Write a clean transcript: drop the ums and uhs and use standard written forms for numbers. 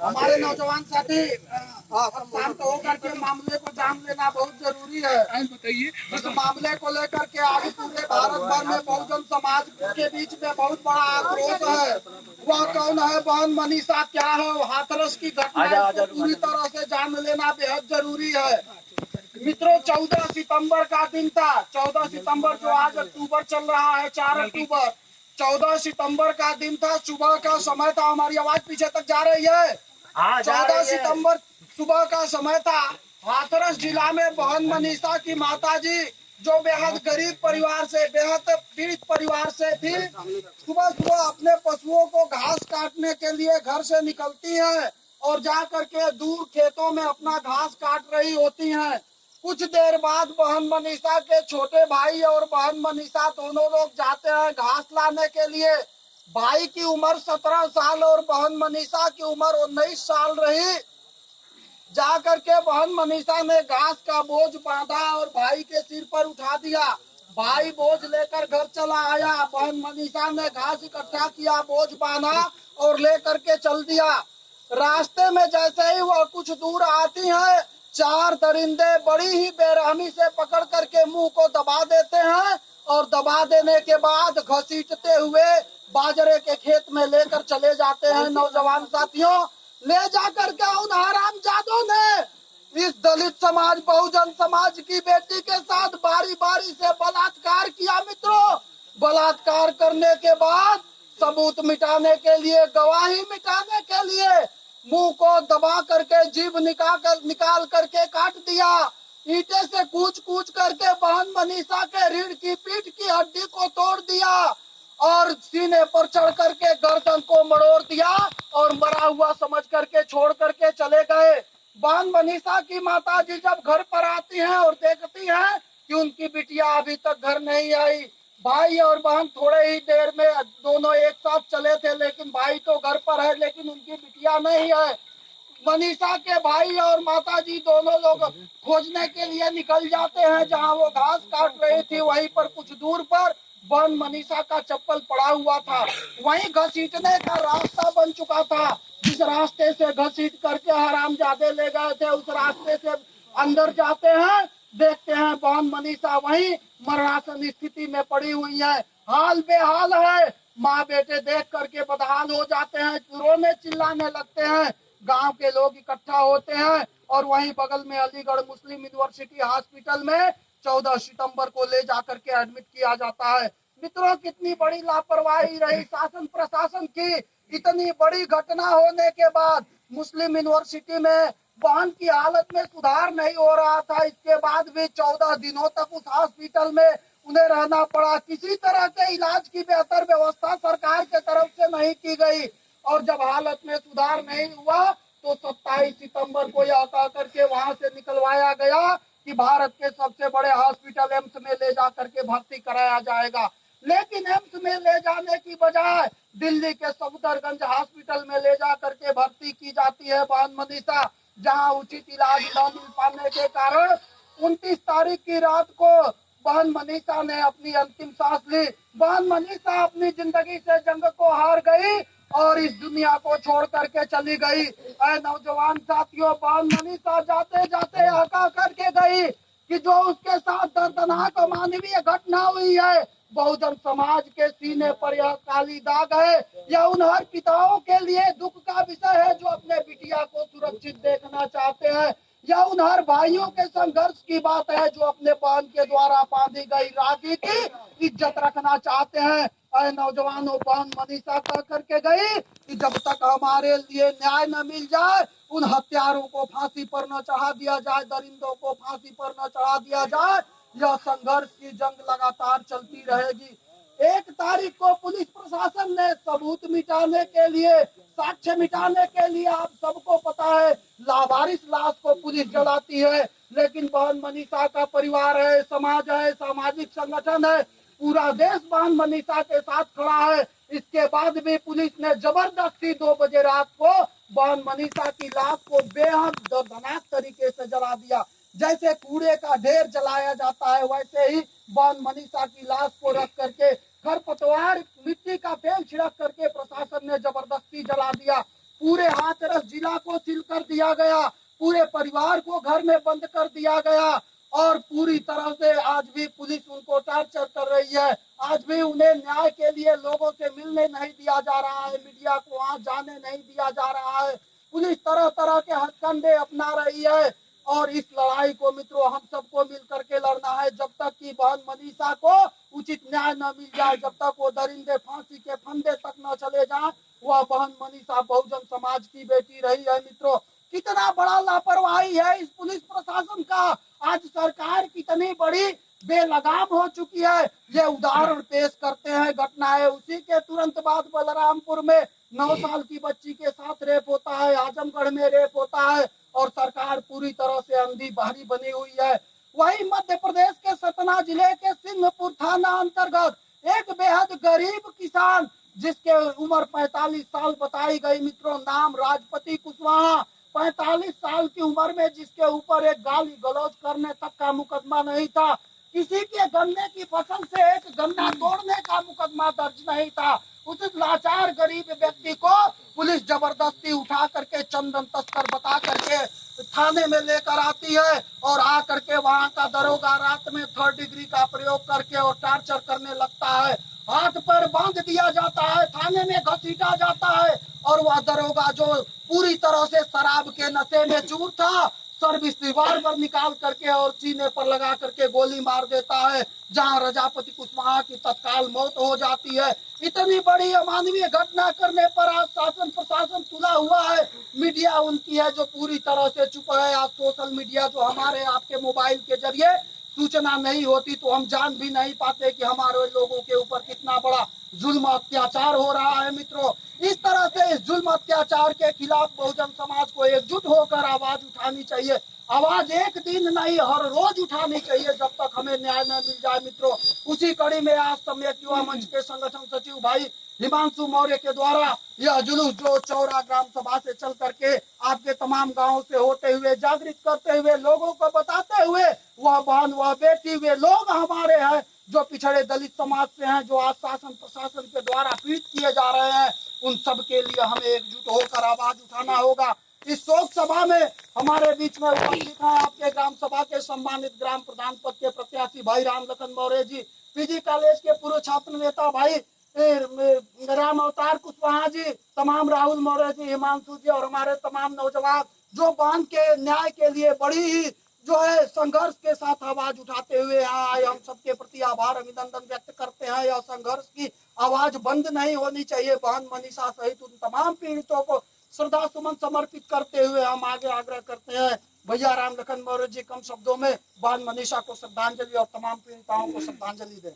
हमारे नौजवान साथी शांत होकर के मामले को जान लेना बहुत जरूरी है। बताइए। इस मामले को लेकर के आज पूरे भारत भर में बहुजन समाज के बीच में बहुत बड़ा आक्रोश है। वह कौन है, बहन मनीषा क्या है, हाथरस की घटना को पूरी तरह से जान लेना बेहद जरूरी है। मित्रों, 14 सितंबर का दिन था। 14 सितंबर जो आज अक्टूबर चल रहा है, 4 अक्टूबर, 14 सितंबर का दिन था। सुबह का समय था। हमारी आवाज पीछे तक जा रही है? 14 सितंबर सुबह का समय था। हाथरस जिला में बहन मनीषा की माताजी, जो बेहद गरीब परिवार से, बेहद पीड़ित परिवार से थी, सुबह सुबह अपने पशुओं को घास काटने के लिए घर से निकलती हैं और जा करके दूर खेतों में अपना घास काट रही होती हैं। कुछ देर बाद बहन मनीषा के छोटे भाई और बहन मनीषा दोनों लोग जाते हैं घास लाने के लिए। भाई की उम्र 17 साल और बहन मनीषा की उम्र 19 साल रही। जा करके बहन मनीषा ने घास का बोझ बांधा और भाई के सिर पर उठा दिया। भाई बोझ लेकर घर चला आया। बहन मनीषा ने घास इकट्ठा किया, बोझ बांधा और लेकर के चल दिया। रास्ते में जैसे ही वह कुछ दूर आती है, 4 दरिंदे बड़ी ही बेरहमी से पकड़ करके मुंह को दबा देते हैं और दबा देने के बाद घसीटते हुए बाजरे के खेत में लेकर चले जाते हैं। नौजवान साथियों, ले जाकर के उन हरामजादों ने इस दलित समाज, बहुजन समाज की बेटी के साथ बारी बारी से बलात्कार किया। मित्रों, बलात्कार करने के बाद सबूत मिटाने के लिए, गवाही मिटाने के लिए मुंह को दबा करके जीभ निकाल करके काट दिया। ईंटे से कूच कूच करके बहन मनीषा के रीढ़ की पीठ की हड्डी को तोड़ दिया और सीने पर चढ़ करके गर्दन को मरोड़ दिया और मरा हुआ समझ करके छोड़ करके चले गए। बहन मनीषा की माताजी जब घर पर आती हैं और देखती हैं कि उनकी बिटिया अभी तक घर नहीं आई, भाई और बहन थोड़े ही देर में दोनों एक साथ चले थे, लेकिन भाई तो घर पर है लेकिन उनकी बिटिया नहीं है। मनीषा के भाई और माताजी दोनों लोग खोजने के लिए निकल जाते हैं। जहां वो घास काट रही थी वहीं पर कुछ दूर पर बहन मनीषा का चप्पल पड़ा हुआ था। वहीं घसीटने का रास्ता बन चुका था। जिस रास्ते से घसीट करके हरामजादे ले गए थे, उस रास्ते से अंदर जाते हैं, देखते हैं बहन मनीषा वहीं मरणासन स्थिति में पड़ी हुई है। हाल बेहाल है। माँ बेटे देख करके बदहाल हो जाते हैं, रोने चिल्लाने लगते हैं। गांव के लोग इकट्ठा होते हैं और वहीं बगल में अलीगढ़ मुस्लिम यूनिवर्सिटी हॉस्पिटल में 14 सितंबर को ले जाकर के एडमिट किया जाता है। मित्रों, कितनी बड़ी लापरवाही रही शासन प्रशासन की। इतनी बड़ी घटना होने के बाद मुस्लिम यूनिवर्सिटी में बहन की हालत में सुधार नहीं हो रहा था। इसके बाद भी 14 दिनों तक उस हॉस्पिटल में उन्हें रहना पड़ा। किसी तरह के इलाज की बेहतर व्यवस्था सरकार के तरफ से नहीं की गई और जब हालत में सुधार नहीं हुआ तो 27 सितंबर को यह कह करके वहां से निकलवाया गया कि भारत के सबसे बड़े हॉस्पिटल एम्स में ले जाकर के भर्ती कराया जाएगा। लेकिन एम्स में ले जाने की बजाय दिल्ली के सफदरगंज हॉस्पिटल में ले जाकर के भर्ती की जाती है बहन मनीषा, जहां उचित इलाज न मिल पाने के कारण 29 तारीख की रात को बहन मनीषा ने अपनी अंतिम सांस ली। बहन मनीषा अपनी जिंदगी से जंग को हार गई और इस दुनिया को छोड़ करके चली गई। ऐ नौजवान साथियों, बहन मनीषा जाते जाते हका करके गई कि जो उसके साथ दर्दनाक अमानवीय घटना हुई है, बहुजन समाज के सीने पर यह काली दाग है। यह उन हर पिताओं के लिए दुख का विषय है जो अपने बिटिया को सुरक्षित देखना चाहते हैं। यह उन हर भाइयों के संघर्ष की बात है जो अपने बहन के द्वारा बांधी गई राखी की इज्जत रखना चाहते हैं। ऐ नौजवानों, बहन मनीषा कह करके गई कि जब तक हमारे लिए न्याय न मिल जाए, उन हत्यारों को फांसी पर न चढ़ा दिया जाए, दरिंदों को फांसी पर न चढ़ा दिया जाए, यह संघर्ष की जंग लगातार चलती रहेगी। 1 तारीख को पुलिस प्रशासन ने सबूत मिटाने के लिए, साक्ष्य मिटाने के लिए, आप सबको पता है, लावारिस लाश को पुलिस जलाती है। लेकिन बहन मनीषा का परिवार है, समाज है, सामाजिक संगठन है, पूरा देश बहन मनीषा के साथ खड़ा है। इसके बाद भी पुलिस ने जबरदस्ती 2 बजे रात को बहन मनीषा की लाश को बेहद दर्दनाक तरीके से जला दिया। जैसे कूड़े का ढेर जलाया जाता है, वैसे ही बहन मनीषा की लाश को रख करके खरपतवार, मिट्टी का तेल छिड़क करके प्रशासन ने जबरदस्ती जला दिया। पूरे हाथरस जिला को सील कर दिया गया, पूरे परिवार को घर में बंद कर दिया गया और पूरी तरह से आज भी पुलिस उनको टॉर्चर कर रही है। आज भी उन्हें न्याय के लिए लोगों से मिलने नहीं दिया जा रहा है, मीडिया को वहां जाने नहीं दिया जा रहा है। पुलिस तरह तरह के हथकंडे अपना रही है और इस लड़ाई को मित्रों हम सबको मिल करके लड़ना है। जब तक कि बहन मनीषा को उचित न्याय न मिल जाए, जब तक वो दरिंदे फांसी के फंदे तक न चले जाए, वह बहन मनीषा बहुजन समाज की बेटी रही है। मित्रों, कितना बड़ा लापरवाही है इस पुलिस प्रशासन का। आज सरकार कितनी बड़ी बेलगाम हो चुकी है। ये उदाहरण पेश करते हैं, घटना है उसी के तुरंत बाद बलरामपुर में 9 साल की बच्ची के साथ रेप होता है, आजमगढ़ में रेप होता है और सरकार पूरी तरह से अंधी बहरी बनी हुई है। वही मध्य प्रदेश के सतना जिले के सिंहपुर थाना अंतर्गत एक बेहद गरीब किसान जिसके उम्र 45 साल बताई गई मित्रों, नाम राजपति कुशवाहा, 45 साल की उम्र में जिसके ऊपर एक गाली गलौज करने तक का मुकदमा नहीं था, किसी के गन्ने की फसल से एक गन्ना तोड़ने का मुकदमा दर्ज नहीं था, उस लाचार गरीब व्यक्ति को पुलिस जबरदस्ती उठा करके चंदन तस्कर बता करके थाने में लेकर आती है और आ करके वहां का दरोगा रात में 3rd डिग्री का प्रयोग करके और टॉर्चर करने लगता है। हाथ पर बांध दिया जाता है, थाने में घसीटा जाता है और वह दरोगा जो पूरी तरह से शराब के नशे में चूर था, सर्विस रिवाल्वर पर निकाल करके और सीने पर लगा करके गोली मार देता है, जहां रजापति कुशवाहा की तत्काल मौत हो जाती है। इतनी बड़ी अमानवीय घटना करने पर आज शासन प्रशासन तुला हुआ है, मीडिया उनकी है जो पूरी तरह से चुप है। आज सोशल मीडिया जो हमारे आपके मोबाइल के जरिए सूचना नहीं होती तो हम जान भी नहीं पाते कि हमारे लोगों के ऊपर कितना बड़ा जुल्म अत्याचार हो रहा है। मित्रों, इस तरह से इस जुल्म अत्याचार के खिलाफ बहुजन समाज को एकजुट होकर आवाज उठानी चाहिए। आवाज एक दिन नहीं, हर रोज उठानी चाहिए जब तक हमें न्याय न मिल जाए। मित्रों, उसी कड़ी में आज सम्यक युवा मंच के संगठन सचिव भाई हिमांशु मौर्य के द्वारा यह जुलूस जो चौरा ग्राम सभा से चल करके आपके तमाम गांवों से होते हुए, जागृत करते हुए, लोगों को बताते हुए, वह बहन वह बेटी वे लोग हमारे हैं जो पिछड़े दलित समाज से हैं, जो आज शासन प्रशासन के द्वारा पीड़ित किए जा रहे हैं, उन सब के लिए हमें एकजुट होकर आवाज उठाना होगा। इस शोक सभा में हमारे बीच में उपस्थित हैं आपके ग्राम सभा के सम्मानित ग्राम प्रधान पद के प्रत्याशी भाई राम लखन मौर्य जी, पीजी कॉलेज के पूर्व छात्र नेता भाई राम अवतार कुशवाहा जी, तमाम राहुल मौर्य जी, हिमांशु जी और हमारे तमाम नौजवान जो बांध के न्याय के लिए बड़ी ही जो है संघर्ष के साथ आवाज उठाते हुए यहाँ आए। हम सबके प्रति आभार अभिनंदन व्यक्त करते हैं। यह संघर्ष की आवाज बंद नहीं होनी चाहिए। बहन मनीषा सहित उन तमाम पीड़ितों को श्रद्धा सुमन समर्पित करते हुए हम आगे आग्रह करते हैं भैया राम लखन मौर्य जी कम शब्दों में बहन मनीषा को श्रद्धांजलि और तमाम पीड़िताओं को श्रद्धांजलि दें।